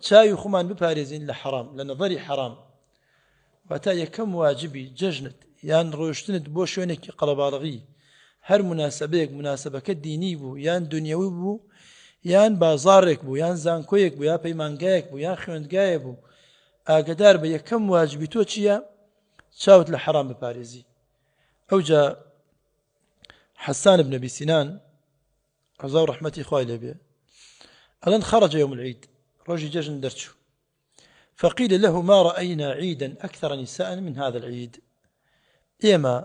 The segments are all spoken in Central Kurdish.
چاوی خۆمان بپارێزین لە حەرام لە نەظەری حەرام واتە یەکەم واجبی جەژنت یان ڕۆشتنت بۆ شوێنێکی قەڵەباڵغی هەر مناسبەیەک مناسبەکە دینی بوو یان دنیەوی بوو یان بازارێک بوو یان زانکۆیەک بوو یا پەیمانگایەک بوو یان خوێندگایە بوو ئاگدار بە یەکەم واجبی تۆ چییە؟ چاوت لە حەرام بپارێزی. ئەوجا حەسان بن ئەبی سینان ڕەزا و ڕەحمەتی خوای لێبێ ئەڵێن خەرەجە یەوم العید ڕۆژی جەژن دەرچوو فقيل له ما رأينا عيدا أكثر نساء من هذا العيد إما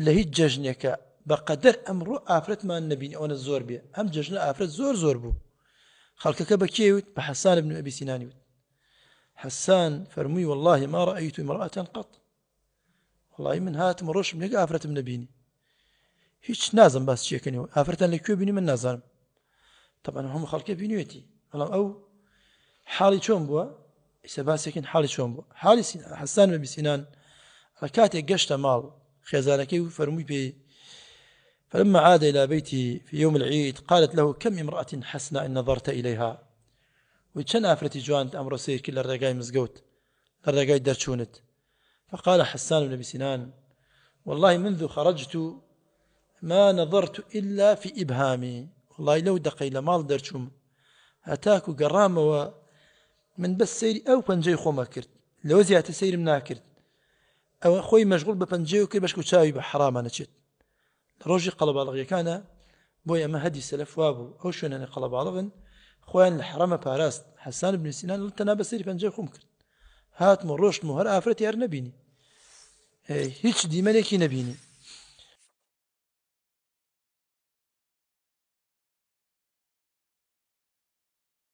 لهيج جەژنێکە بقدر أمر آفرت ما النبي أو الزور به هم جەژن آفرت زور بو خلقك بكيوت بحسان بن أبي سنان يوت حسان فرمي والله ما رأيت امرأة قط والله من هات مروش من آفرت من نبيني هيج نازم بس شيء كنيو آفرت لكيو بيني من نازم طبعا هم خلقك بينيوتي أو حالي شون بوا سباسكن حالي شون بوا حالي حسان بن سنان ركاتي قشت مال خزانكي فرمي به فلما عاد إلى بيته في يوم العيد قالت له كم امرأة حسنة إن نظرت إليها وكان آفرتي جوانت أمر سير كل الرقاي مزقوت الرقاي درشونت فقال حسان بن سنان والله منذ خرجت ما نظرت إلا في إبهامي والله لو دقي لمال درشوم هتاكو قرامة ومن بس سيري أو بنجي خوما كرت لو زيادة سير مناكرت أو خوي مشغول ببنجي وكي بشكو شاوي بحرام أنا شت ڕۆژی قەڵەباڵغیەکانە بۆ ئەمە هەدی سەلەف وا بوو ئەو شوێنانە قەڵەباڵغن خۆیان لە حەرەمە پاراست حەسان بن سینان تەنها بەسەری پەنجەی خۆم کرد هاتم و ڕۆشتم و هەر ئافرەتی هەر نەبینی هیچ دیمەنێکی نەبینی